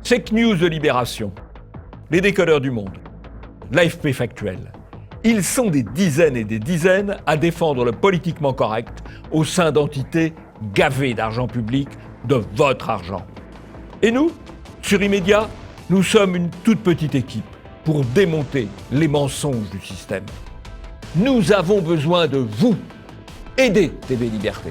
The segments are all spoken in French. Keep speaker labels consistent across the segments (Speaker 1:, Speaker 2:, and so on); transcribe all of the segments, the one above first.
Speaker 1: Fake news de Libération, les décodeurs du monde, l'AFP factuel. Ils sont des dizaines et des dizaines à défendre le politiquement correct au sein d'entités gavées d'argent public, de votre argent. Et nous, sur Immédiat, nous sommes une toute petite équipe pour démonter les mensonges du système. Nous avons besoin de vous. Aidez TV Liberté.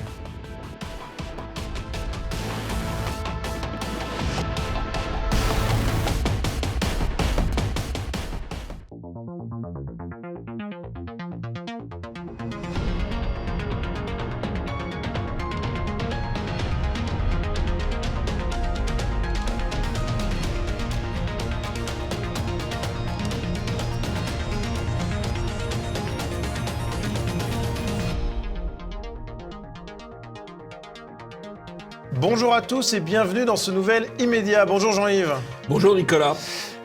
Speaker 2: Bonjour à tous et bienvenue dans ce nouvel Immédiat. Bonjour Jean-Yves.
Speaker 1: Bonjour Nicolas.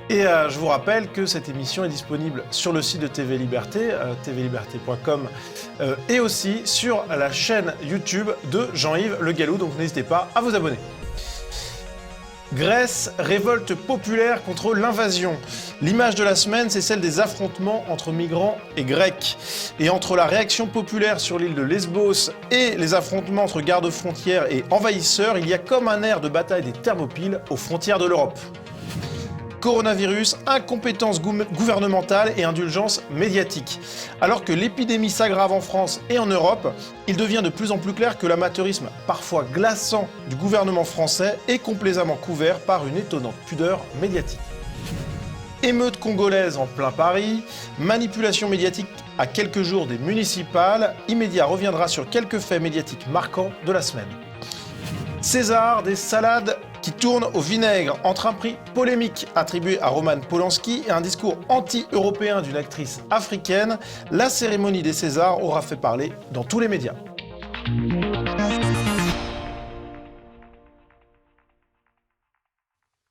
Speaker 2: Et je vous rappelle que cette émission est disponible sur le site de TV Liberté, tvliberté.com, et aussi sur la chaîne YouTube de Jean-Yves Le Gallou, donc n'hésitez pas à vous abonner. Grèce, révolte populaire contre l'invasion. L'image de la semaine, c'est celle des affrontements entre migrants et Grecs. Et entre la réaction populaire sur l'île de Lesbos et les affrontements entre gardes-frontières et envahisseurs, il y a comme un air de bataille des Thermopyles aux frontières de l'Europe. Coronavirus, incompétence gouvernementale et indulgence médiatique. Alors que l'épidémie s'aggrave en France et en Europe, il devient de plus en plus clair que l'amateurisme, parfois glaçant, du gouvernement français est complaisamment couvert par une étonnante pudeur médiatique. Émeute congolaise en plein Paris, manipulation médiatique à quelques jours des municipales, Immédiat reviendra sur quelques faits médiatiques marquants de la semaine. César, des salades qui tournent au vinaigre, entre un prix polémique attribué à Roman Polanski et un discours anti-européen d'une actrice africaine, la cérémonie des Césars aura fait parler dans tous les médias.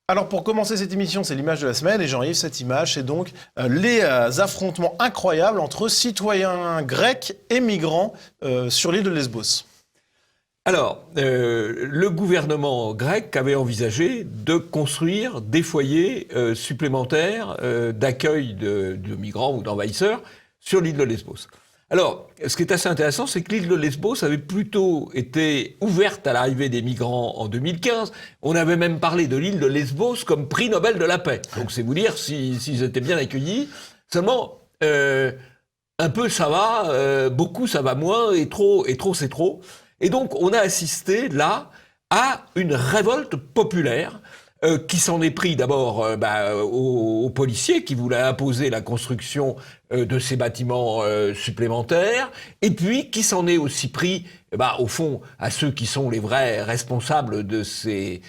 Speaker 2: Alors pour commencer cette émission, c'est l'image de la semaine et Jean-Yves, cette image, c'est donc les affrontements incroyables entre citoyens grecs et migrants sur l'île de Lesbos.
Speaker 1: Alors, le gouvernement grec avait envisagé de construire des foyers supplémentaires d'accueil de migrants ou d'envahisseurs sur l'île de Lesbos. Alors, ce qui est assez intéressant, c'est que l'île de Lesbos avait plutôt été ouverte à l'arrivée des migrants en 2015. On avait même parlé de l'île de Lesbos comme prix Nobel de la paix. Donc c'est vous dire s'ils étaient bien accueillis. Seulement, un peu ça va, beaucoup ça va moins, et trop c'est trop. Et donc, on a assisté, là, à une révolte populaire qui s'en est pris d'abord aux policiers qui voulaient imposer la construction de ces bâtiments supplémentaires, et puis qui s'en est aussi pris, au fond, à ceux qui sont les vrais responsables de ces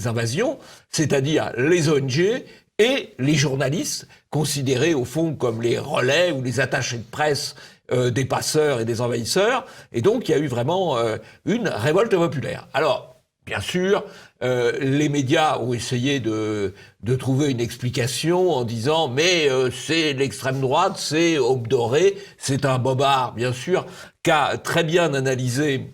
Speaker 1: invasions, c'est-à-dire les ONG et les journalistes, considérés au fond comme les relais ou les attachés de presse des passeurs et des envahisseurs, et donc il y a eu vraiment une révolte populaire. Alors, bien sûr, les médias ont essayé de trouver une explication en disant « mais c'est l'extrême droite, c'est Aube Dorée, c'est un bobard », bien sûr, qu'a très bien analysé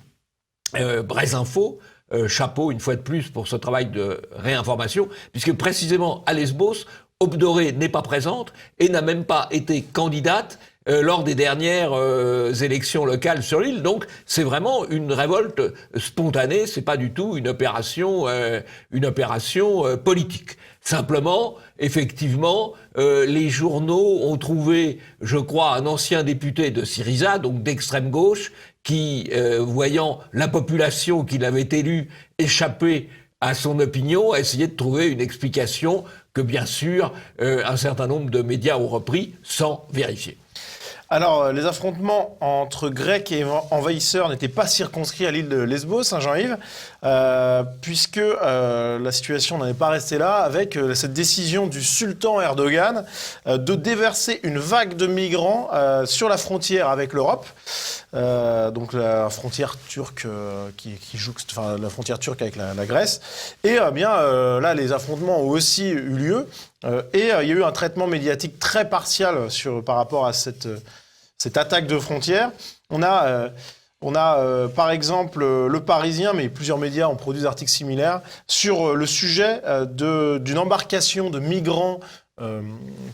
Speaker 1: Brésinfo, chapeau une fois de plus pour ce travail de réinformation, puisque précisément à Lesbos, Aube Dorée n'est pas présente et n'a même pas été candidate lors des dernières élections locales sur l'île. Donc c'est vraiment une révolte spontanée, c'est pas du tout une opération politique. Simplement, effectivement, les journaux ont trouvé, je crois, un ancien député de Syriza, donc d'extrême gauche, qui, voyant la population qu'il avait élue échapper à son opinion, a essayé de trouver une explication que, bien sûr, un certain nombre de médias ont repris sans vérifier.
Speaker 2: Alors, les affrontements entre Grecs et envahisseurs n'étaient pas circonscrits à l'île de Lesbos, hein, Jean-Yves, puisque la situation n'en est pas restée là, avec cette décision du sultan Erdogan de déverser une vague de migrants sur la frontière avec l'Europe, donc la frontière turque qui jouxte, enfin la frontière turque avec la Grèce. Et là, les affrontements ont aussi eu lieu. Et il y a eu un traitement médiatique très partial par rapport à cette attaque de frontières. On a On a par exemple Le Parisien, mais plusieurs médias ont produit des articles similaires, sur le sujet d'une embarcation de migrants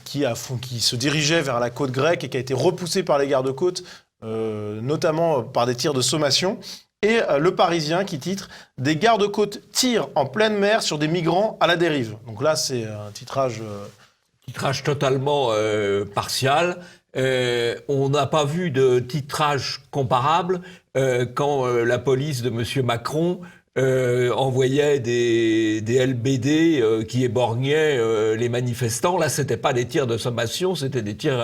Speaker 2: qui se dirigeait vers la côte grecque et qui a été repoussée par les gardes-côtes, notamment par des tirs de sommation. Et Le Parisien qui titre « Des gardes-côtes tirent en pleine mer sur des migrants à la dérive ». Donc là, c'est un titrage...
Speaker 1: Titrage totalement partial. On n'a pas vu de titrage comparable quand la police de M. Macron envoyait des LBD qui éborgnaient les manifestants. Là, c'était pas des tirs de sommation, c'était des tirs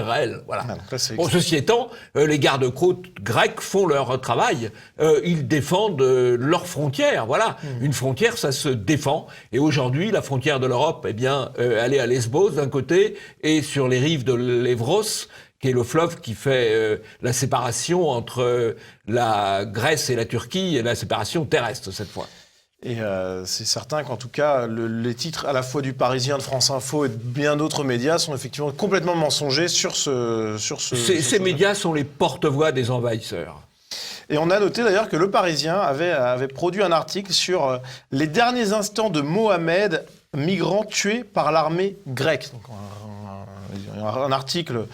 Speaker 1: réels. Voilà.
Speaker 2: Ah, donc là,
Speaker 1: bon, ceci étant, les gardes-côtes grecs font leur travail. Ils défendent leurs frontières. Voilà. Une frontière, ça se défend. Et aujourd'hui, la frontière de l'Europe, eh bien, elle est à Lesbos d'un côté et sur les rives de l'Evros, qui est le fleuve qui fait la séparation entre la Grèce et la Turquie, et la séparation terrestre cette fois.
Speaker 2: Et c'est certain qu'en tout cas, les titres à la fois du Parisien, de France Info et de bien d'autres médias sont effectivement complètement mensongers sur ce...
Speaker 1: Ces médias sont les porte-voix des envahisseurs.
Speaker 2: Et on a noté d'ailleurs que Le Parisien avait produit un article sur les derniers instants de Mohamed, migrant tué par l'armée grecque. Donc, un article...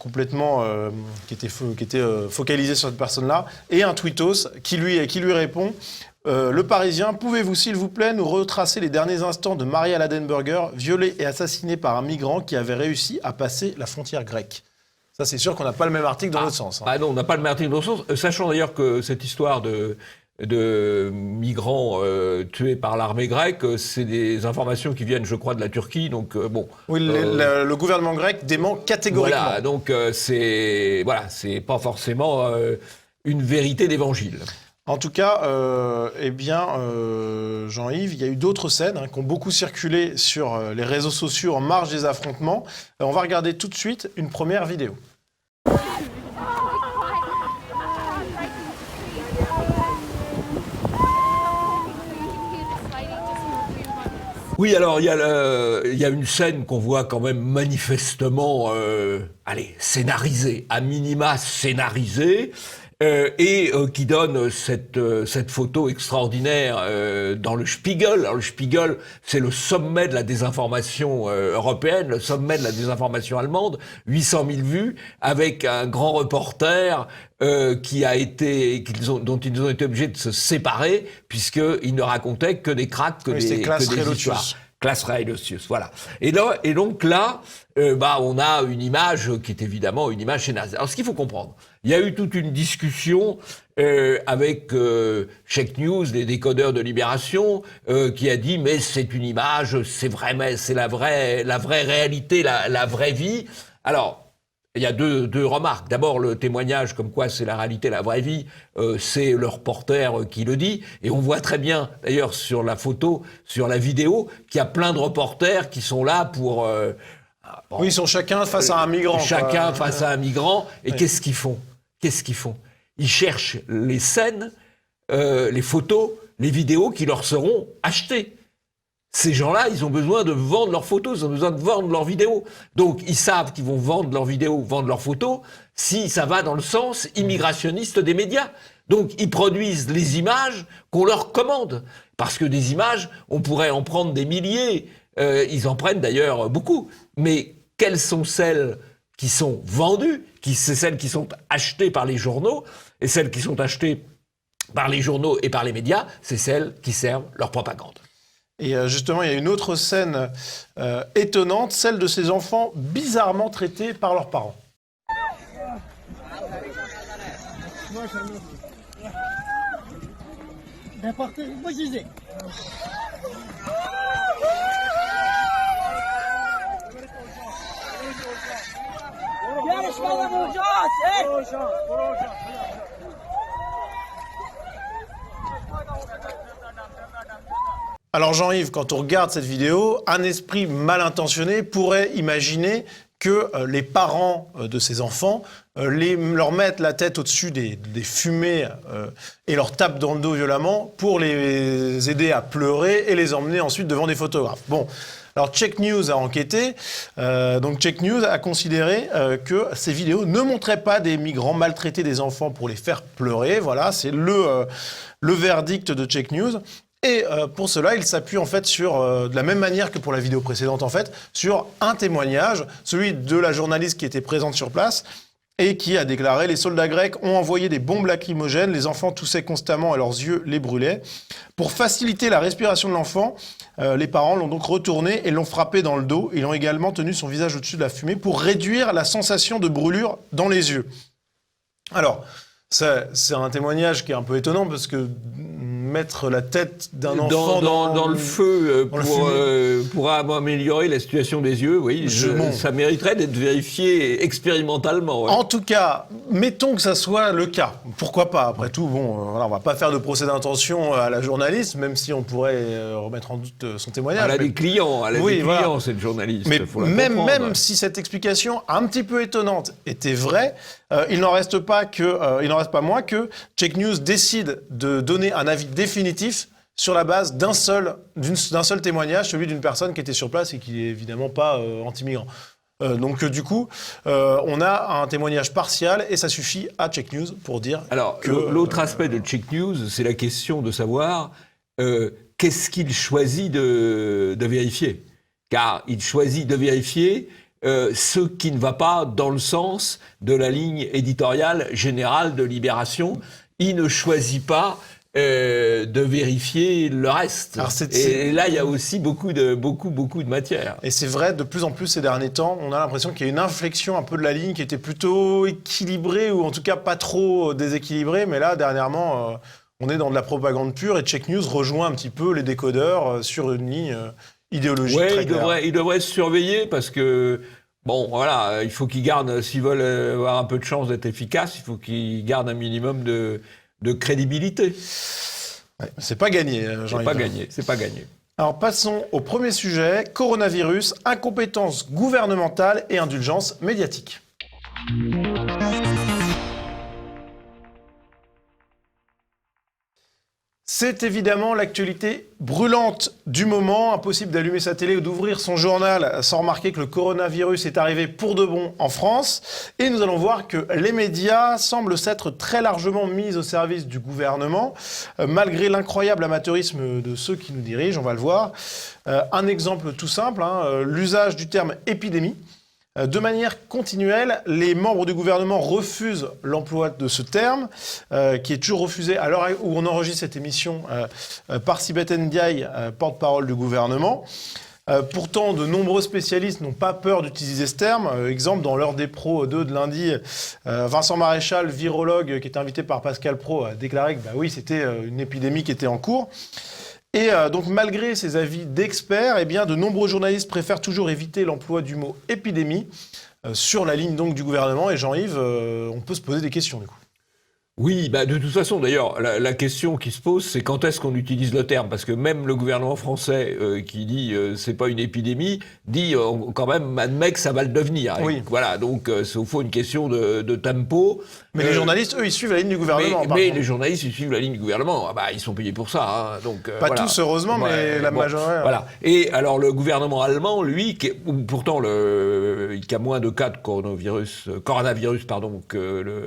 Speaker 2: complètement qui était focalisé sur cette personne-là, et un tweetos qui lui répond Le Parisien, pouvez-vous s'il vous plaît nous retracer les derniers instants de Maria Ladenburger, violée et assassinée par un migrant qui avait réussi à passer la frontière grecque. Ça, c'est sûr qu'on n'a pas le même article dans l'autre sens. Hein.
Speaker 1: Ah non, on n'a pas le même article dans l'autre sens, sachant d'ailleurs que cette histoire de migrants tués par l'armée grecque, c'est des informations qui viennent, je crois, de la Turquie, donc bon.
Speaker 2: Oui, le gouvernement grec dément catégoriquement.
Speaker 1: Voilà, donc c'est pas forcément une vérité d'évangile.
Speaker 2: En tout cas, Jean-Yves, il y a eu d'autres scènes qui ont beaucoup circulé sur les réseaux sociaux en marge des affrontements. On va regarder tout de suite une première vidéo.
Speaker 1: Oui, alors il y a une scène qu'on voit quand même manifestement, scénarisée, à minima scénarisée, et qui donne cette photo extraordinaire dans le Spiegel. Alors le Spiegel, c'est le sommet de la désinformation européenne, le sommet de la désinformation allemande, 800 000 vues, avec un grand reporter dont ils ont été obligés de se séparer, puisqu'ils ne racontaient que des cracks, que des histoires. Classe Reilosius, voilà. Et donc là, on a une image qui est évidemment une image scénarisée. Alors ce qu'il faut comprendre, il y a eu toute une discussion avec Check News, les décodeurs de Libération, qui a dit mais c'est une image, c'est vrai, mais c'est la vraie réalité, la vraie vie. Alors il y a deux remarques. D'abord, le témoignage comme quoi c'est la réalité, la vraie vie, c'est le reporter qui le dit. Et on voit très bien, d'ailleurs, sur la photo, sur la vidéo, qu'il y a plein de reporters qui sont là pour...
Speaker 2: oui, ils sont chacun face à un migrant.
Speaker 1: Chacun face à un migrant. Et oui. Qu'est-ce qu'ils font ? Ils cherchent les scènes, les photos, les vidéos qui leur seront achetées. Ces gens-là, ils ont besoin de vendre leurs photos, ils ont besoin de vendre leurs vidéos. Donc, ils savent qu'ils vont vendre leurs vidéos, vendre leurs photos, si ça va dans le sens immigrationniste des médias. Donc, ils produisent les images qu'on leur commande. Parce que des images, on pourrait en prendre des milliers. Ils en prennent d'ailleurs beaucoup. Mais quelles sont celles qui sont vendues ? C'est celles qui sont achetées par les journaux. Et celles qui sont achetées par les journaux et par les médias, c'est celles qui servent leur propagande.
Speaker 2: Et justement, il y a une autre scène étonnante, celle de ces enfants bizarrement traités par leurs parents. Alors Jean-Yves, quand on regarde cette vidéo, un esprit mal intentionné pourrait imaginer que les parents de ces enfants leur mettent la tête au-dessus des fumées et leur tapent dans le dos violemment pour les aider à pleurer et les emmener ensuite devant des photographes. Bon, alors Check News a enquêté, donc Check News a considéré que ces vidéos ne montraient pas des migrants maltraiter des enfants pour les faire pleurer. Voilà, c'est le verdict de Check News. Et pour cela, il s'appuie en fait sur, de la même manière que pour la vidéo précédente en fait, sur un témoignage, celui de la journaliste qui était présente sur place et qui a déclaré « Les soldats grecs ont envoyé des bombes lacrymogènes, les enfants toussaient constamment et leurs yeux les brûlaient. Pour faciliter la respiration de l'enfant, les parents l'ont donc retourné et l'ont frappé dans le dos. Ils ont également tenu son visage au-dessus de la fumée pour réduire la sensation de brûlure dans les yeux. » Alors, c'est un témoignage qui est un peu étonnant parce que mettre la tête d'un enfant
Speaker 1: dans le feu pour améliorer la situation des yeux, oui, ça mériterait d'être vérifié expérimentalement. Ouais.
Speaker 2: En tout cas, mettons que ça soit le cas. Pourquoi pas ? Après tout, voilà, on va pas faire de procès d'intention à la journaliste, même si on pourrait remettre en doute son témoignage.
Speaker 1: Elle a des clients, cette journaliste.
Speaker 2: Mais même si cette explication un petit peu étonnante était vraie, il n'en reste pas moins que Check News décide de donner un avis définitif sur la base d'un seul témoignage, celui d'une personne qui était sur place et qui n'est évidemment pas anti-migrant. Donc du coup, on a un témoignage partial et ça suffit à Check News pour dire que...
Speaker 1: L'autre aspect de Check News, c'est la question de savoir qu'est-ce qu'il choisit de vérifier. Car il choisit de vérifier ce qui ne va pas dans le sens de la ligne éditoriale générale de Libération. Il ne choisit pas de vérifier le reste. Alors et là, il y a aussi beaucoup de matière.
Speaker 2: Et c'est vrai, de plus en plus ces derniers temps, on a l'impression qu'il y a une inflexion un peu de la ligne qui était plutôt équilibrée, ou en tout cas pas trop déséquilibrée, mais là, dernièrement, on est dans de la propagande pure, et Check News rejoint un petit peu les décodeurs sur une ligne idéologique très claire.
Speaker 1: Il devrait se surveiller, parce que bon, voilà, il faut qu'ils gardent, s'ils veulent avoir un peu de chance d'être efficaces, il faut qu'ils gardent un minimum de crédibilité.
Speaker 2: Ouais, c'est pas gagné,
Speaker 1: Jean-Yves. C'est pas gagné.
Speaker 2: Alors passons au premier sujet, coronavirus, incompétence gouvernementale et indulgence médiatique. C'est évidemment l'actualité brûlante du moment. Impossible d'allumer sa télé ou d'ouvrir son journal sans remarquer que le coronavirus est arrivé pour de bon en France. Et nous allons voir que les médias semblent s'être très largement mis au service du gouvernement, malgré l'incroyable amateurisme de ceux qui nous dirigent, on va le voir. Un exemple tout simple, l'usage du terme épidémie. De manière continuelle, les membres du gouvernement refusent l'emploi de ce terme, qui est toujours refusé à l'heure où on enregistre cette émission par Sibeth Ndiaye, porte-parole du gouvernement. Pourtant, de nombreux spécialistes n'ont pas peur d'utiliser ce terme. Exemple, dans l'heure des pros 2 de lundi, Vincent Maréchal, virologue, qui était invité par Pascal Praud, a déclaré que oui, c'était une épidémie qui était en cours. Et donc, malgré ces avis d'experts, eh bien, de nombreux journalistes préfèrent toujours éviter l'emploi du mot « épidémie » sur la ligne donc, du gouvernement. Et Jean-Yves, on peut se poser des questions, du coup.
Speaker 1: Oui, de toute façon, d'ailleurs, la question qui se pose, c'est quand est-ce qu'on utilise le terme ? Parce que même le gouvernement français, qui dit c'est pas une épidémie, dit quand même, admet que ça va le devenir.
Speaker 2: Oui.
Speaker 1: Voilà, donc c'est au fond une question de tempo.
Speaker 2: Mais les journalistes, eux, ils suivent la ligne du gouvernement.
Speaker 1: Mais les journalistes, ils suivent la ligne du gouvernement. Ils sont payés pour ça. Donc,
Speaker 2: pas tous, heureusement, mais la majorité.
Speaker 1: Voilà. Et alors, le gouvernement allemand, lui, pourtant, qui a moins de cas de coronavirus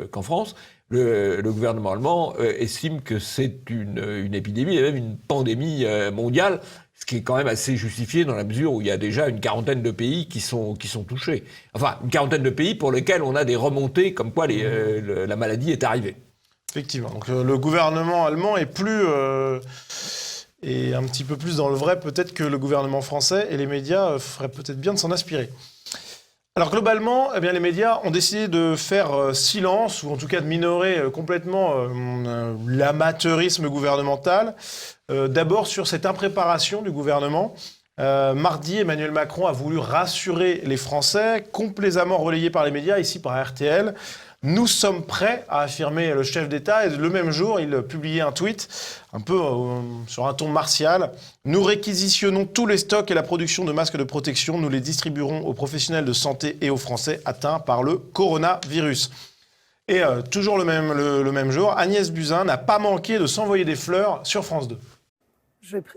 Speaker 1: qu'en France, le gouvernement allemand estime que c'est une épidémie et même une pandémie mondiale, ce qui est quand même assez justifié dans la mesure où il y a déjà une quarantaine de pays qui sont touchés. Enfin, une quarantaine de pays pour lesquels on a des remontées comme quoi la maladie est arrivée.
Speaker 2: Effectivement. Donc le gouvernement allemand est un petit peu plus dans le vrai peut-être que le gouvernement français, et les médias feraient peut-être bien de s'en inspirer. Alors globalement, eh bien, les médias ont décidé de faire silence, ou en tout cas de minorer complètement l'amateurisme gouvernemental. D'abord sur cette impréparation du gouvernement. Mardi, Emmanuel Macron a voulu rassurer les Français, complaisamment relayé par les médias, ici par RTL. Nous sommes prêts, a affirmé le chef d'État. Et le même jour, il publiait un tweet, un peu sur un ton martial. Nous réquisitionnons tous les stocks et la production de masques de protection. Nous les distribuerons aux professionnels de santé et aux Français atteints par le coronavirus. Et toujours le même jour, Agnès Buzyn n'a pas manqué de s'envoyer des fleurs sur France 2.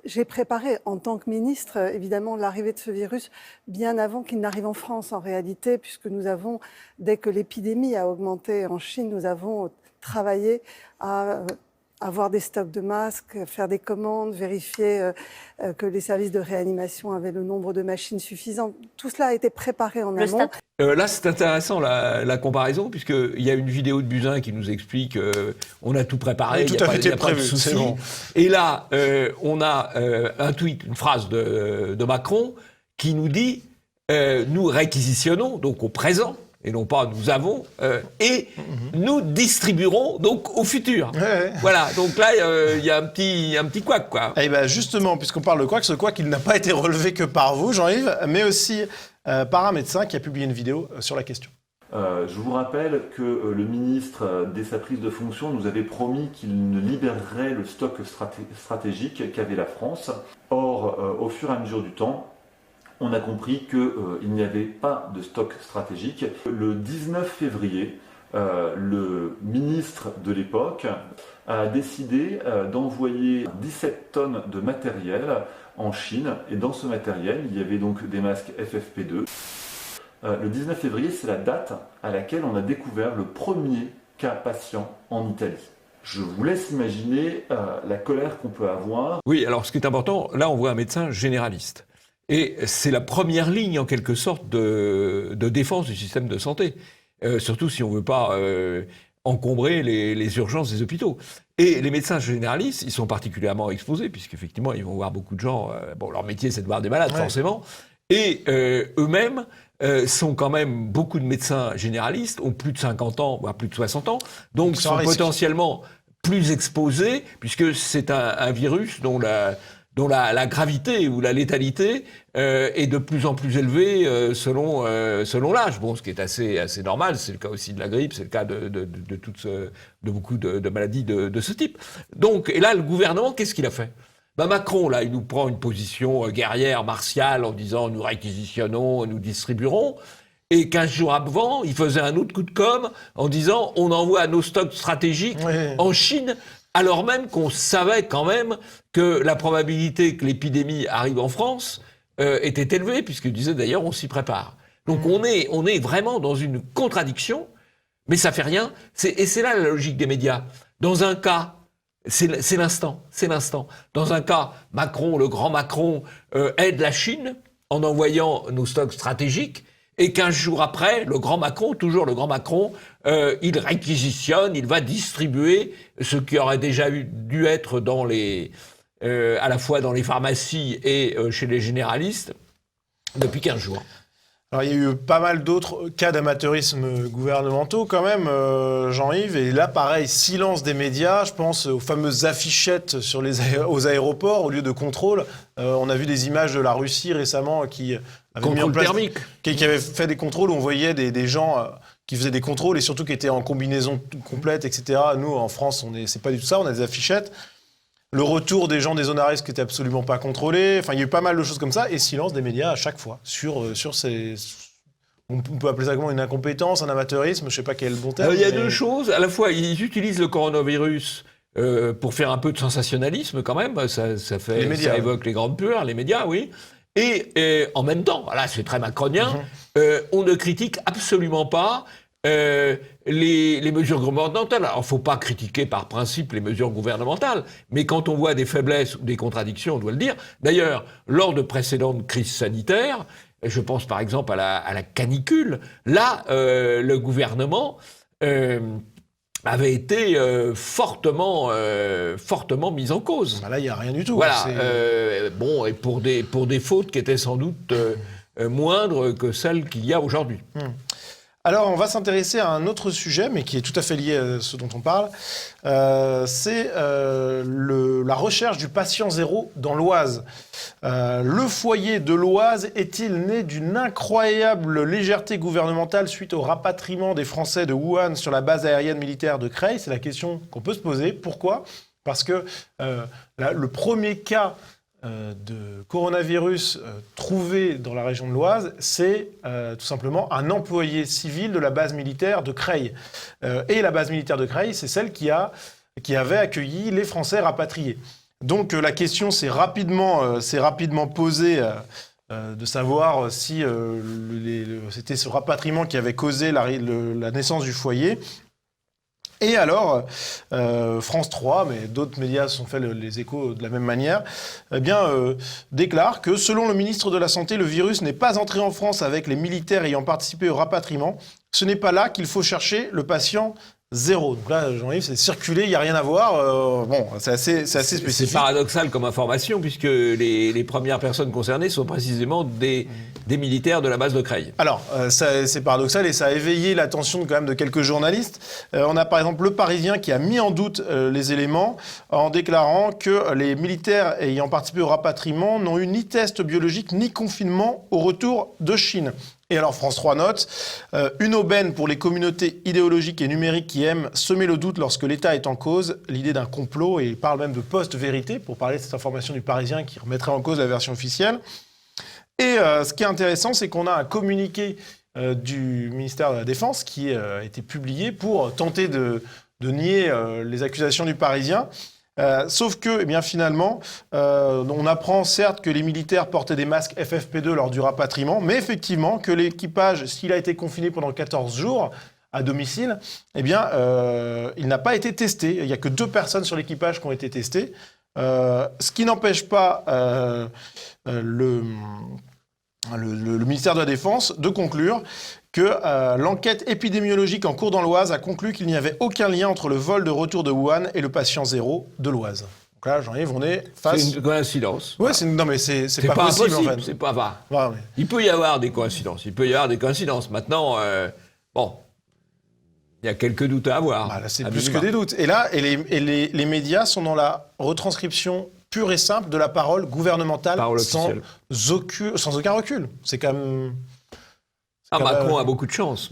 Speaker 3: J'ai préparé en tant que ministre, évidemment, l'arrivée de ce virus bien avant qu'il n'arrive en France, en réalité, puisque nous avons, dès que l'épidémie a augmenté en Chine, nous avons travaillé à avoir des stocks de masques, faire des commandes, vérifier que les services de réanimation avaient le nombre de machines suffisant. Tout cela a été préparé en amont.
Speaker 1: Là, c'est intéressant la comparaison, puisqu'il y a une vidéo de Buzyn qui nous explique on a tout préparé,
Speaker 2: tout
Speaker 1: il n'y a pas de
Speaker 2: souci.
Speaker 1: Bon. Et là, on a un tweet, une phrase de Macron qui nous dit nous réquisitionnons, donc au présent, et non pas nous avons, et nous distribuerons donc au futur.
Speaker 2: Ouais.
Speaker 1: Voilà, donc là, il y a un petit couac, quoi.
Speaker 2: Et ben justement, puisqu'on parle de couac, ce couac, il n'a pas été relevé que par vous, Jean-Yves, mais aussi par un médecin qui a publié une vidéo sur la question.
Speaker 4: Je vous rappelle que le ministre, dès sa prise de fonction, nous avait promis qu'il ne libérerait le stock stratégique qu'avait la France. Or, au fur et à mesure du temps, on a compris qu'il n'y avait pas de stock stratégique. Le 19 février, le ministre de l'époque a décidé d'envoyer 17 tonnes de matériel en Chine. Et dans ce matériel, il y avait donc des masques FFP2. Le 19 février, c'est la date à laquelle on a découvert le premier cas patient en Italie. Je vous laisse imaginer la colère qu'on peut avoir.
Speaker 1: Oui, alors ce qui est important, là on voit un médecin généraliste. Et c'est la première ligne, en quelque sorte, de défense du système de santé. Surtout si on ne veut pas encombrer les urgences des hôpitaux. Et les médecins généralistes, ils sont particulièrement exposés, puisqu'effectivement, ils vont voir beaucoup de gens. Bon, leur métier, c'est de voir des malades, forcément. Et eux-mêmes sont quand même, beaucoup de médecins généralistes, ont plus de 50 ans, voire plus de 60 ans, donc sont potentiellement plus exposés, puisque c'est un virus dont la gravité ou la létalité est de plus en plus élevée selon l'âge. Bon, ce qui est assez normal, c'est le cas aussi de la grippe, c'est le cas de beaucoup de maladies de ce type. Donc, et là, le gouvernement, qu'est-ce qu'il a fait ? Macron, là, il nous prend une position guerrière, martiale, en disant « nous réquisitionnons, nous distribuerons ». Et 15 jours avant, il faisait un autre coup de com' en disant « on envoie nos stocks stratégiques en Chine ». Alors même qu'on savait quand même que la probabilité que l'épidémie arrive en France était élevée, puisqu'il disait d'ailleurs on s'y prépare. Donc on est vraiment dans une contradiction, mais ça fait rien. Et c'est là la logique des médias. Dans un cas, c'est l'instant. Dans un cas, Macron, le grand Macron, aide la Chine en envoyant nos stocks stratégiques. Et 15 jours après, toujours le grand Macron, il réquisitionne, il va distribuer ce qui aurait déjà dû être à la fois dans les pharmacies et chez les généralistes depuis 15 jours.
Speaker 2: Alors, il y a eu pas mal d'autres cas d'amateurisme gouvernementaux quand même, Jean-Yves. Et là, pareil, silence des médias. Je pense aux fameuses affichettes aux aéroports au lieu de contrôle. On a vu des images de la Russie récemment qui avait mis en place, qui avait fait des contrôles où on voyait des gens qui faisaient des contrôles et surtout qui étaient en combinaison complète, etc. Nous, en France, c'est pas du tout ça. On a des affichettes. Le retour des gens des zones à risque qui n'étaient absolument pas contrôlés. Enfin, il y a eu pas mal de choses comme ça. Et silence des médias à chaque fois sur ces... On peut appeler ça comment, une incompétence, un amateurisme, je ne sais pas quel est le bon terme.
Speaker 1: Il y a deux choses. À la fois, ils utilisent le coronavirus pour faire un peu de sensationnalisme quand même. Ça évoque les grandes peurs, les médias, oui. Et en même temps, voilà, c'est très macronien, on ne critique absolument pas les mesures gouvernementales. Alors, il ne faut pas critiquer par principe les mesures gouvernementales, mais quand on voit des faiblesses ou des contradictions, on doit le dire. D'ailleurs, lors de précédentes crises sanitaires, je pense par exemple à la canicule, là, le gouvernement avait été fortement mis en cause.
Speaker 2: Là, il n'y a rien du tout.
Speaker 1: Voilà. Et pour des fautes qui étaient sans doute moindres que celles qu'il y a aujourd'hui.
Speaker 2: Alors, on va s'intéresser à un autre sujet, mais qui est tout à fait lié à ce dont on parle. C'est la recherche du patient zéro dans l'Oise. Le foyer de l'Oise est-il né d'une incroyable légèreté gouvernementale suite au rapatriement des Français de Wuhan sur la base aérienne militaire de Creil? C'est la question qu'on peut se poser. Pourquoi? Parce que le premier cas de coronavirus trouvé dans la région de l'Oise, c'est tout simplement un employé civil de la base militaire de Creil. Et la base militaire de Creil, c'est celle qui avait accueilli les Français rapatriés. Donc la question s'est rapidement posée de savoir si c'était ce rapatriement qui avait causé la naissance du foyer. Et alors, France 3, mais d'autres médias se sont fait les échos de la même manière, déclare que selon le ministre de la Santé, le virus n'est pas entré en France avec les militaires ayant participé au rapatriement. Ce n'est pas là qu'il faut chercher le patient zéro. Donc là, Jean-Yves, c'est circulé, il n'y a rien à voir. C'est assez spécifique.
Speaker 1: C'est paradoxal comme information, puisque les premières personnes concernées sont précisément des militaires de la base de Creil.
Speaker 2: Alors, c'est paradoxal et ça a éveillé l'attention quand même de quelques journalistes. On a par exemple Le Parisien qui a mis en doute les éléments en déclarant que les militaires ayant participé au rapatriement n'ont eu ni test biologique ni confinement au retour de Chine. Et alors France 3 note, une aubaine pour les communautés idéologiques et numériques qui aiment semer le doute lorsque l'État est en cause, l'idée d'un complot, et il parle même de post-vérité pour parler de cette information du Parisien qui remettrait en cause la version officielle. Et ce qui est intéressant, c'est qu'on a un communiqué du ministère de la Défense qui a été publié pour tenter de nier les accusations du Parisien. Sauf que, finalement, on apprend certes que les militaires portaient des masques FFP2 lors du rapatriement, mais effectivement que l'équipage, s'il a été confiné pendant 14 jours à domicile, il n'a pas été testé. Il n'y a que 2 personnes sur l'équipage qui ont été testées. Ce qui n'empêche pas le ministère de la Défense de conclure que l'enquête épidémiologique en cours dans l'Oise a conclu qu'il n'y avait aucun lien entre le vol de retour de Wuhan et le patient zéro de l'Oise. Donc là, Jean-Yves, on est face...
Speaker 1: C'est une coïncidence.
Speaker 2: Ouais, non, mais c'est pas possible, en fait.
Speaker 1: C'est pas vrai.
Speaker 2: Ouais, mais...
Speaker 1: Il peut y avoir des coïncidences. Maintenant, il y a quelques doutes à avoir.
Speaker 2: Là, c'est plus que des doutes. Et là, les médias sont dans la retranscription pure et simple de la parole gouvernementale sans aucun recul. C'est quand même...
Speaker 1: Macron a beaucoup de chance.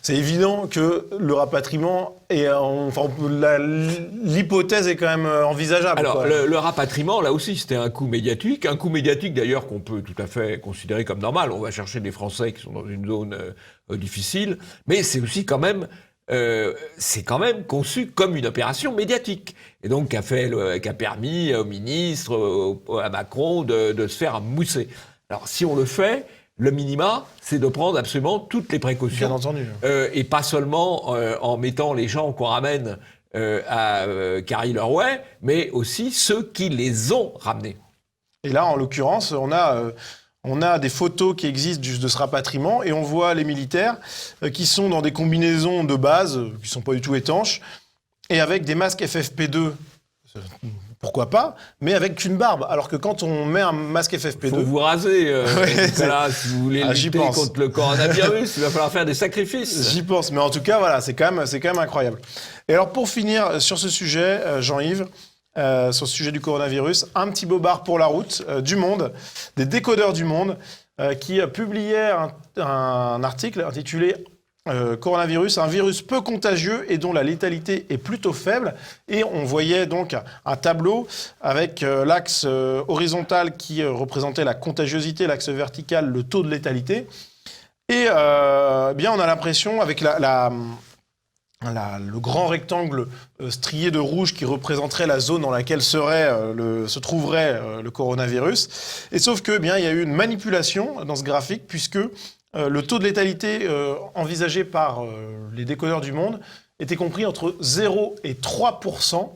Speaker 2: C'est évident que le rapatriement l'hypothèse est quand même envisageable.
Speaker 1: Alors, le rapatriement, là aussi, c'était un coup médiatique d'ailleurs qu'on peut tout à fait considérer comme normal. On va chercher des Français qui sont dans une zone difficile, mais c'est aussi quand même conçu comme une opération médiatique. Et donc, qui a permis au ministre, à Macron, de se faire mousser. Alors, si on le fait, le minima, c'est de prendre absolument toutes les précautions.
Speaker 2: Bien entendu.
Speaker 1: Et pas seulement en mettant les gens qu'on ramène à Carry-Leur-Way, mais aussi ceux qui les ont ramenés.
Speaker 2: Et là, en l'occurrence, on a des photos qui existent de ce rapatriement et on voit les militaires qui sont dans des combinaisons de base, qui ne sont pas du tout étanches, et avec des masques FFP2. Pourquoi pas, mais avec une barbe. Alors que quand on met un masque FFP2...
Speaker 1: Faut vous raser, si vous voulez lutter contre le coronavirus, il va falloir faire des sacrifices.
Speaker 2: J'y pense, mais en tout cas, voilà, c'est quand même incroyable. Et alors, pour finir sur ce sujet, Jean-Yves, sur ce sujet du coronavirus, un petit bobard pour la route du Monde, des décodeurs du Monde, qui publiait un article intitulé coronavirus, un virus peu contagieux et dont la létalité est plutôt faible. Et on voyait donc un tableau avec l'axe horizontal qui représentait la contagiosité, l'axe vertical, le taux de létalité. Et on a l'impression, avec le grand rectangle strié de rouge qui représenterait la zone dans laquelle se trouverait le coronavirus. Et sauf que, il y a eu une manipulation dans ce graphique, puisque le taux de létalité envisagé par les décodeurs du Monde était compris entre 0 et 3%,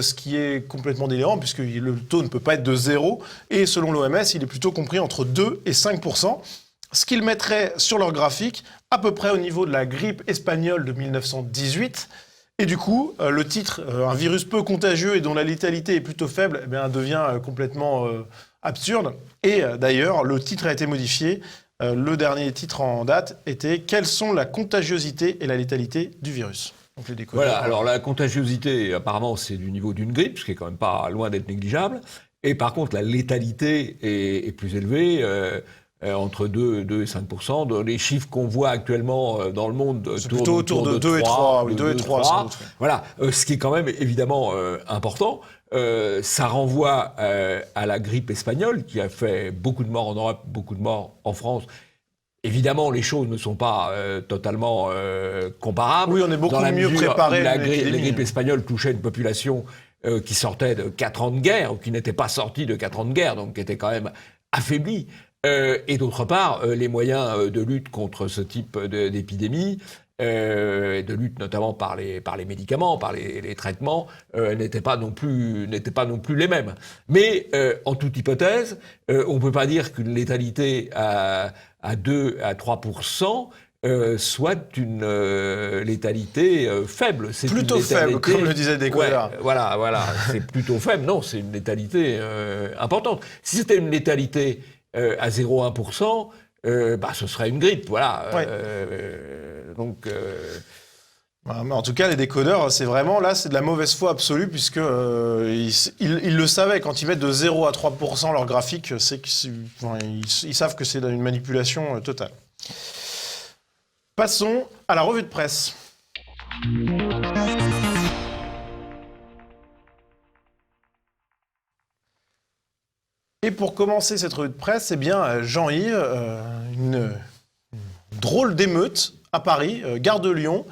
Speaker 2: ce qui est complètement délirant, puisque le taux ne peut pas être de 0, et selon l'OMS, il est plutôt compris entre 2 et 5%, ce qu'ils mettraient sur leur graphique à peu près au niveau de la grippe espagnole de 1918. Et du coup, le titre, un virus peu contagieux et dont la létalité est plutôt faible, devient complètement absurde. Et d'ailleurs, le titre a été modifié. Le dernier titre en date était « Quelles sont la contagiosité et la létalité du virus ?» Donc les décodeurs.
Speaker 1: Voilà, alors la contagiosité, apparemment, c'est du niveau d'une grippe, ce qui est quand même pas loin d'être négligeable. Et par contre, la létalité est plus élevée, entre 2 et 5%. Les chiffres qu'on voit actuellement dans le monde
Speaker 2: C'est
Speaker 1: tournent
Speaker 2: plutôt autour de 2 et 3. Oui, 2 et 3, sans doute.
Speaker 1: Voilà, ce qui est quand même évidemment important. Ça renvoie à la grippe espagnole qui a fait beaucoup de morts en Europe, beaucoup de morts en France. Évidemment, les choses ne sont pas totalement comparables.
Speaker 2: Oui, on est beaucoup mieux préparé.
Speaker 1: La grippe espagnole touchait une population qui sortait de 4 ans de guerre, ou qui n'était pas sortie de 4 ans de guerre, donc qui était quand même affaiblie. Et d'autre part, les moyens de lutte contre ce type d'épidémie, de lutte notamment par les médicaments, par les traitements, n'étaient pas non plus les mêmes. Mais en toute hypothèse, on ne peut pas dire qu'une létalité à 2 à 3% soit une létalité faible. C'est
Speaker 2: plutôt
Speaker 1: une létalité,
Speaker 2: faible, comme le disait Descola.
Speaker 1: Ouais, voilà, c'est plutôt faible. Non, c'est une létalité importante. Si c'était une létalité à 0,1%, ce serait une grippe, voilà.
Speaker 2: Ouais. Mais en tout cas, les décodeurs, c'est vraiment, là, c'est de la mauvaise foi absolue, puisque ils le savaient, quand ils mettent de 0 à 3% leur graphique, ils savent que c'est une manipulation totale. Passons à la revue de presse. Et pour commencer cette revue de presse, eh bien, Jean-Yves, une drôle d'émeute à Paris, gare de Lyon.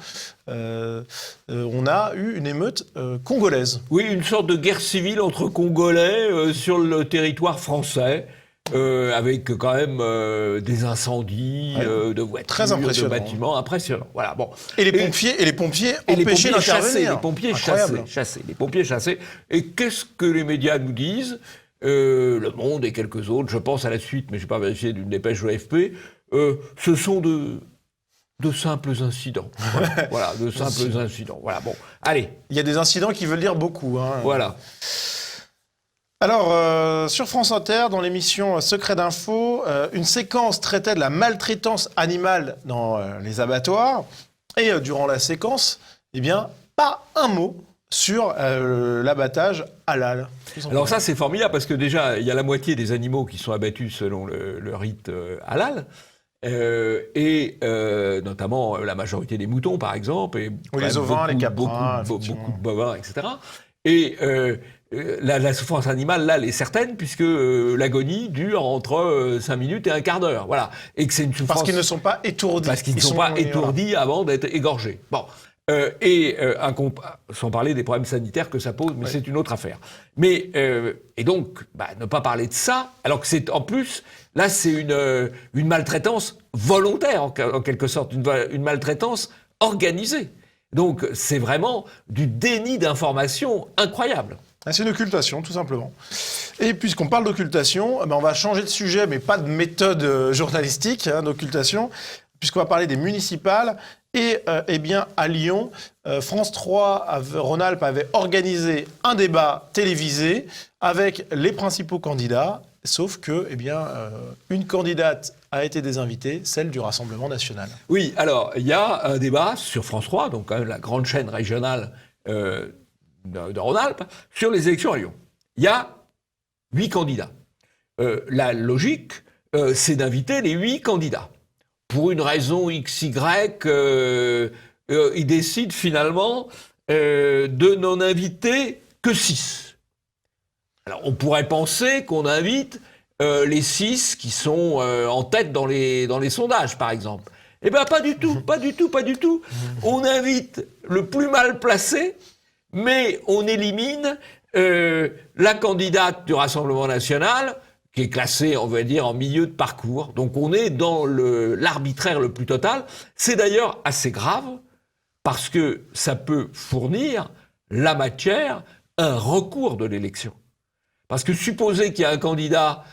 Speaker 2: On a eu une émeute congolaise.
Speaker 1: Oui, une sorte de guerre civile entre Congolais sur le territoire français. Avec quand même des incendies, de voitures,
Speaker 2: très
Speaker 1: de bâtiments, impressionnant. Voilà, bon.
Speaker 2: Et les pompiers empêchés d'intervenir.
Speaker 1: Les pompiers chassés. Et qu'est-ce que les médias nous disent ? Le Monde et quelques autres, je pense à la suite, mais je n'ai pas vérifié, d'une dépêche de l'AFP, ce sont de simples incidents. Voilà, de simples incidents. Voilà, bon, allez.
Speaker 2: Il y a des incidents qui veulent dire beaucoup.
Speaker 1: Voilà.
Speaker 2: Alors, sur France Inter, dans l'émission Secret d'Info, une séquence traitait de la maltraitance animale dans les abattoirs. Et durant la séquence, eh bien, pas un mot sur l'abattage halal.
Speaker 1: Alors ça, c'est formidable, parce que déjà, il y a la moitié des animaux qui sont abattus selon le rite halal. Et notamment la majorité des moutons, par exemple. Et
Speaker 2: les ovins, les caprins.
Speaker 1: Beaucoup de bovins, etc. Et la souffrance animale, là, elle est certaine, puisque l'agonie dure entre 5 minutes et un quart d'heure. Voilà. Et que c'est une souffrance...
Speaker 2: Parce qu'ils ne sont pas étourdis.
Speaker 1: Parce qu'ils ne sont pas étourdis avant d'être égorgés. Bon. Sans parler des problèmes sanitaires que ça pose, mais c'est une autre affaire. Mais, et donc, ne pas parler de ça, alors que c'est, en plus, là, c'est une maltraitance volontaire, en quelque sorte, une maltraitance organisée. Donc, c'est vraiment du déni d'information incroyable.
Speaker 2: C'est une occultation, tout simplement. Et puisqu'on parle d'occultation, on va changer de sujet, mais pas de méthode journalistique d'occultation, puisqu'on va parler des municipales. Et eh bien, à Lyon, France 3, Rhône-Alpes avait organisé un débat télévisé avec les principaux candidats, sauf que, eh bien, une candidate a été désinvitée, celle du Rassemblement national.
Speaker 1: Oui, alors, il y a un débat sur France 3, donc quand même la grande chaîne régionale de Rhône-Alpes, sur les élections à Lyon. Il y a 8 candidats. La logique, c'est d'inviter les 8 candidats. Pour une raison XY, ils décident finalement de n'en inviter que 6. Alors, on pourrait penser qu'on invite les 6 qui sont en tête dans les sondages, par exemple. Eh bien, pas du tout. On invite le plus mal placé, mais on élimine la candidate du Rassemblement national, qui est classée, on va dire, en milieu de parcours. Donc on est dans l'arbitraire le plus total. C'est d'ailleurs assez grave, parce que ça peut fournir la matière à un recours de l'élection. Parce que supposer qu'il y a un candidat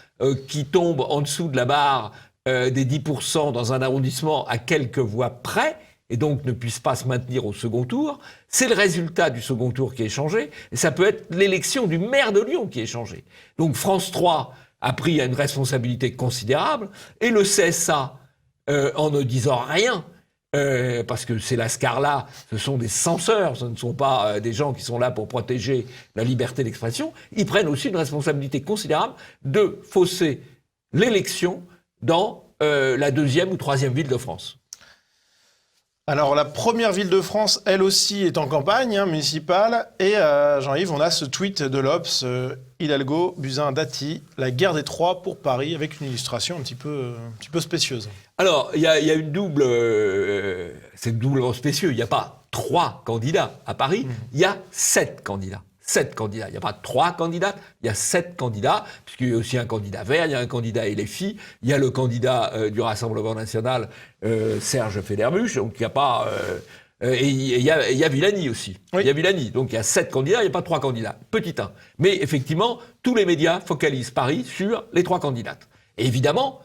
Speaker 1: qui tombe en dessous de la barre des 10% dans un arrondissement à quelques voix près, et donc ne puisse pas se maintenir au second tour, c'est le résultat du second tour qui est changé, et ça peut être l'élection du maire de Lyon qui est changée. Donc France 3 a pris une responsabilité considérable, et le CSA, en ne disant rien, parce que ces lascars-là, ce sont des censeurs, ce ne sont pas des gens qui sont là pour protéger la liberté d'expression, ils prennent aussi une responsabilité considérable de fausser l'élection dans la 2e ou 3e ville de France.
Speaker 2: Alors, la première ville de France, elle aussi, est en campagne municipale. Et Jean-Yves, on a ce tweet de l'Obs, Hidalgo, Buzyn, Dati, la guerre des trois pour Paris, avec une illustration un petit peu spécieuse.
Speaker 1: Alors, il y a une double... c'est doublement spécieux. Il n'y a pas 3 candidats à Paris, il y a 7 candidats. 7 candidats. Il n'y a pas 3 candidats, il y a 7 candidats, puisqu'il y a aussi un candidat vert, il y a un candidat LFI, il y a le candidat du Rassemblement national, Serge Federbusch, donc il n'y a pas... et il y a Villani aussi.
Speaker 2: Oui.
Speaker 1: Il y a Villani. Donc il y a 7 candidats, il n'y a pas 3 candidats. Petit 1. Mais effectivement, tous les médias focalisent Paris sur les 3 candidates. Et évidemment,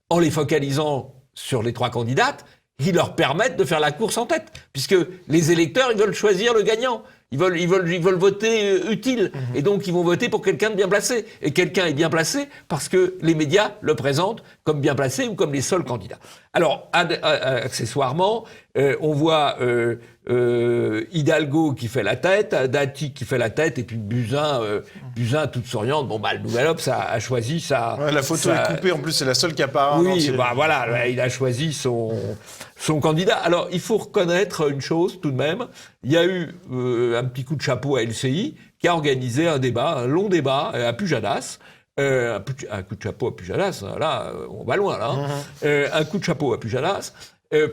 Speaker 1: en les focalisant sur les 3 candidates, ils leur permettent de faire la course en tête, puisque les électeurs, ils veulent choisir le gagnant. Ils veulent voter utile. Et donc, ils vont voter pour quelqu'un de bien placé. Et quelqu'un est bien placé parce que les médias le présentent comme bien placé ou comme les seuls candidats. Alors, accessoirement, on voit Hidalgo qui fait la tête, Dati qui fait la tête, et puis Buzyn toute souriante. Bon, le Nouvel Obs a choisi sa...
Speaker 2: Ouais, la photo est coupée, en plus, c'est la seule qui apparaît.
Speaker 1: Oui, voilà, il a choisi son candidat. Alors, il faut reconnaître une chose, tout de même. Il y a eu un petit coup de chapeau à LCI, qui a organisé un long débat à Pujadas. Un coup de chapeau à Pujadas, là, on va loin, là. Un coup de chapeau à Pujadas,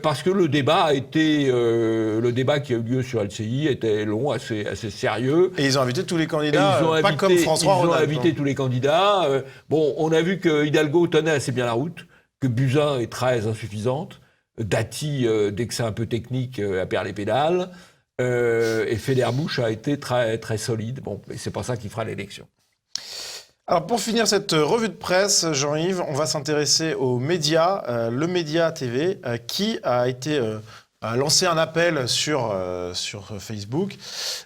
Speaker 1: parce que le débat qui a eu lieu sur LCI était long, assez sérieux.
Speaker 2: Et ils ont invité tous les candidats, pas comme François Ronald.
Speaker 1: Ils ont invité tous les candidats. Bon, on a vu que Hidalgo tenait assez bien la route, que Buzyn est très insuffisante, Dati, dès que c'est un peu technique, elle perd les pédales, et Federbusch a été très, très solide. Bon, et c'est pas ça qui fera l'élection.
Speaker 2: Alors pour finir cette revue de presse, Jean-Yves, on va s'intéresser aux médias, le Média TV, qui a lancé un appel sur Facebook,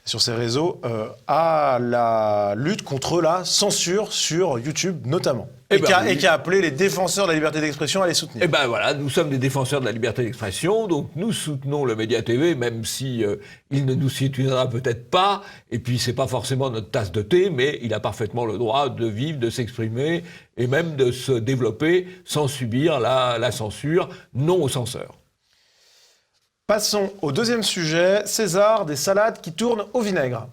Speaker 2: sur ses réseaux, à la lutte contre la censure sur YouTube notamment. Et qui a appelé les défenseurs de la liberté d'expression à les soutenir.
Speaker 1: Et ben voilà, nous sommes des défenseurs de la liberté d'expression, donc nous soutenons le Média TV, même si il ne nous soutiendra peut-être pas, et puis c'est pas forcément notre tasse de thé, mais il a parfaitement le droit de vivre, de s'exprimer, et même de se développer sans subir la censure, non aux censeurs.
Speaker 2: Passons au deuxième sujet, César, des salades qui tournent au vinaigre.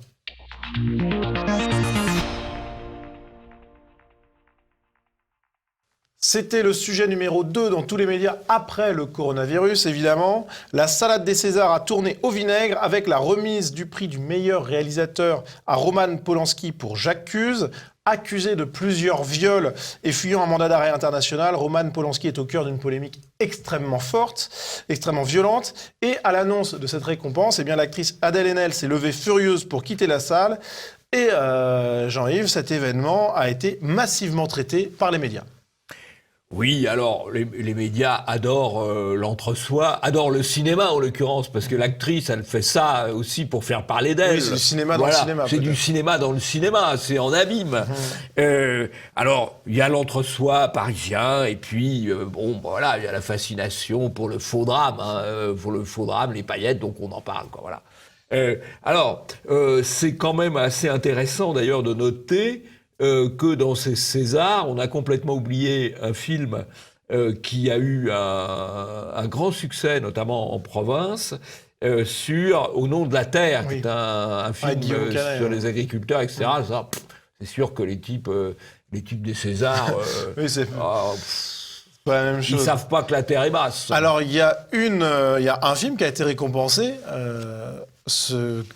Speaker 2: C'était le sujet numéro 2 dans tous les médias après le coronavirus, évidemment. La salade des Césars a tourné au vinaigre avec la remise du prix du meilleur réalisateur à Roman Polanski pour J'accuse. Accusé de plusieurs viols et fuyant un mandat d'arrêt international, Roman Polanski est au cœur d'une polémique extrêmement forte, extrêmement violente. Et à l'annonce de cette récompense, l'actrice Adèle Haenel s'est levée furieuse pour quitter la salle. Et Jean-Yves, cet événement a été massivement traité par les médias.
Speaker 1: Oui, alors les médias adorent l'entre-soi, adorent le cinéma en l'occurrence, parce que l'actrice, elle fait ça aussi pour faire parler d'elle.
Speaker 2: Oui, c'est du cinéma dans le cinéma.
Speaker 1: C'est du cinéma dans le cinéma, c'est en abîme. Alors, il y a l'entre-soi parisien, et puis, il y a la fascination pour le faux drame, les paillettes, donc on en parle, quoi, voilà. C'est quand même assez intéressant d'ailleurs de noter que dans ces Césars, on a complètement oublié un film qui a eu un grand succès, notamment en province, sur Au nom de la terre, qui est un film sur les agriculteurs, etc. Ça, c'est sûr que les types des Césars,
Speaker 2: pas la même chose.
Speaker 1: Ils savent pas que la terre est basse.
Speaker 2: Alors il y a un film qui a été récompensé,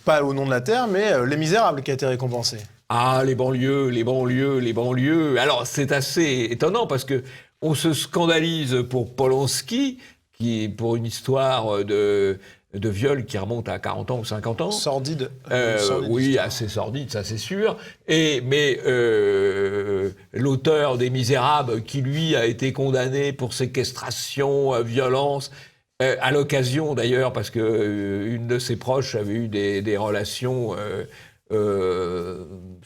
Speaker 2: pas Au nom de la terre, mais Les Misérables qui a été récompensé.
Speaker 1: Ah, les banlieues. Alors, c'est assez étonnant parce que on se scandalise pour Polanski, qui est pour une histoire de viol qui remonte à 40 ans ou 50 ans.
Speaker 2: Sordide.
Speaker 1: Oui, assez sordide, ça c'est sûr. Mais l'auteur des Misérables, qui lui a été condamné pour séquestration, violence, à l'occasion d'ailleurs, parce que une de ses proches avait eu des relations...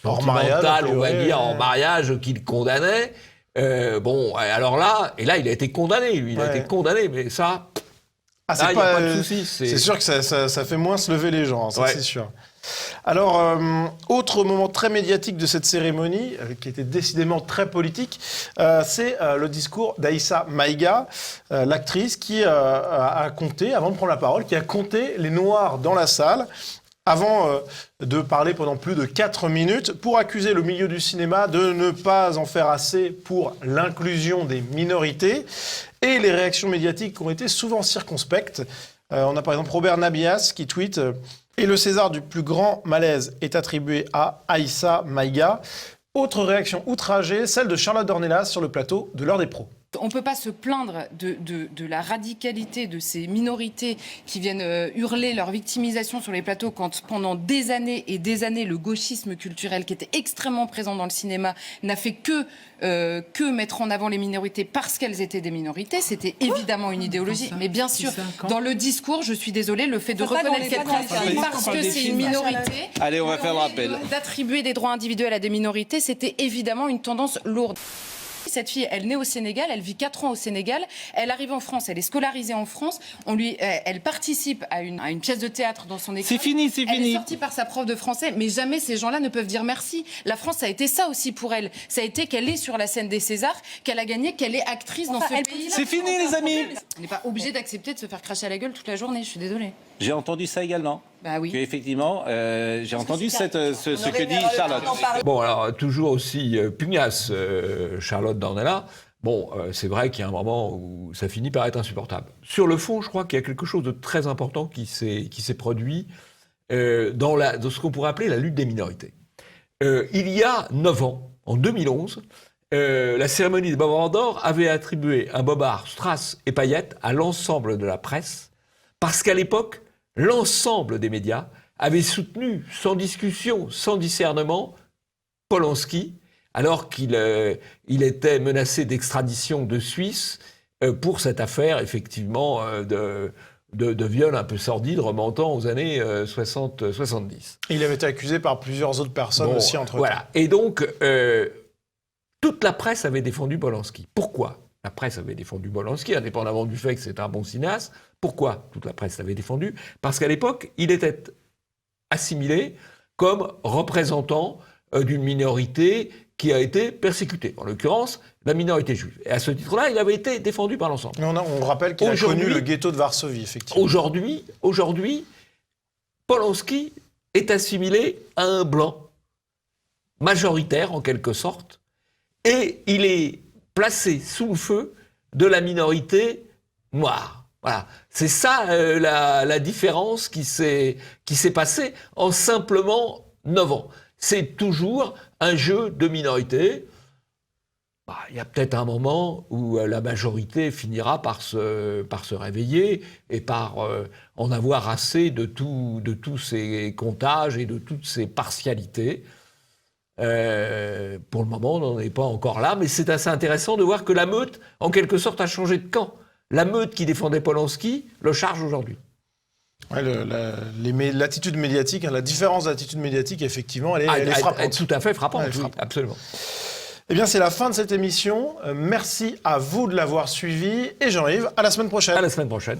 Speaker 1: sentimentale, on va dire, en mariage, qu'il condamnait. Alors là, il a été condamné, lui. Il a été condamné, mais ça,
Speaker 2: Ah,
Speaker 1: il n'y a pas de souci.
Speaker 2: C'est sûr que ça fait moins se lever les gens, ça
Speaker 1: Ouais.
Speaker 2: c'est sûr. Alors, autre moment très médiatique de cette cérémonie, qui était décidément très politique, c'est le discours d'Aïssa Maïga, l'actrice qui a compté, avant de prendre la parole, qui a compté les noirs dans la salle, avant de parler pendant plus de 4 minutes, pour accuser le milieu du cinéma de ne pas en faire assez pour l'inclusion des minorités. Et les réactions médiatiques ont été souvent circonspectes. On a par exemple Robert Nabias qui tweet « Et le César du plus grand malaise est attribué à Aïssa Maïga ». Autre réaction outragée, celle de Charlotte Dornelas sur le plateau de l'heure des pros.
Speaker 5: On ne peut pas se plaindre de la radicalité de ces minorités qui viennent hurler leur victimisation sur les plateaux quand pendant des années et des années le gauchisme culturel qui était extrêmement présent dans le cinéma n'a fait que mettre en avant les minorités parce qu'elles étaient des minorités. C'était évidemment une idéologie. Mais bien sûr, dans le discours, je suis désolée, le fait de reconnaître quelqu'un parce que c'est une minorité,
Speaker 6: allez, on va faire le rappel.
Speaker 5: D'attribuer des droits individuels à des minorités, c'était évidemment une tendance lourde. Cette fille, elle naît au Sénégal, elle vit 4 ans au Sénégal, elle arrive en France, elle est scolarisée en France, elle participe à une pièce de théâtre dans son école.
Speaker 6: C'est fini.
Speaker 5: Elle est sortie par sa prof de français, mais jamais ces gens-là ne peuvent dire merci. La France, ça a été ça aussi pour elle. Ça a été qu'elle est sur la scène des Césars, qu'elle a gagné, qu'elle est actrice dans ce pays-là.
Speaker 6: C'est fini, les amis.
Speaker 5: Elle n'est pas obligée d'accepter de se faire cracher à la gueule toute la journée, je suis désolée.
Speaker 6: J'ai entendu ça également.
Speaker 5: Bah oui.
Speaker 6: Effectivement, j'ai entendu ce que dit Charlotte.
Speaker 1: Bon, alors, toujours aussi pugnace, Charlotte Dornelas. Bon, c'est vrai qu'il y a un moment où ça finit par être insupportable. Sur le fond, je crois qu'il y a quelque chose de très important qui s'est produit dans ce qu'on pourrait appeler la lutte des minorités. Il y a 9 ans, en 2011, la cérémonie des Bobard d'Or avait attribué un bobard strass et paillettes à l'ensemble de la presse, parce qu'à l'époque, l'ensemble des médias avaient soutenu, sans discussion, sans discernement, Polanski, alors qu'il était menacé d'extradition de Suisse pour cette affaire, effectivement, de viol un peu sordide remontant aux années 60-70.
Speaker 2: Il avait été accusé par plusieurs autres personnes aussi entre-temps.
Speaker 1: Voilà. Et donc, toute la presse avait défendu Polanski. Pourquoi la presse avait défendu Polanski, indépendamment du fait que c'était un bon cinéaste? Pourquoi toute la presse l'avait défendu? Parce qu'à l'époque, il était assimilé comme représentant d'une minorité qui a été persécutée, en l'occurrence la minorité juive. Et à ce titre-là, il avait été défendu par l'ensemble.
Speaker 2: Mais on rappelle qu'il a connu le ghetto de Varsovie, effectivement.
Speaker 1: Aujourd'hui, Polanski est assimilé à un blanc, majoritaire en quelque sorte, et il est placé sous le feu de la minorité noire. Voilà. C'est ça la différence qui s'est passée en simplement 9 ans. C'est toujours un jeu de minorité. Il y a peut-être un moment où la majorité finira par se réveiller et par en avoir assez de tous ces comptages et de toutes ces partialités. Pour le moment, on n'en est pas encore là, mais c'est assez intéressant de voir que la meute, en quelque sorte, a changé de camp. La meute qui défendait Polanski le charge aujourd'hui.
Speaker 2: Ouais, l'attitude médiatique, la différence d'attitude médiatique, effectivement, elle est frappante.
Speaker 1: Tout à fait frappante,
Speaker 2: oui,
Speaker 1: absolument.
Speaker 2: Eh bien, c'est la fin de cette émission. Merci à vous de l'avoir suivi. Et Jean-Yves, à la semaine prochaine.
Speaker 1: À la semaine prochaine.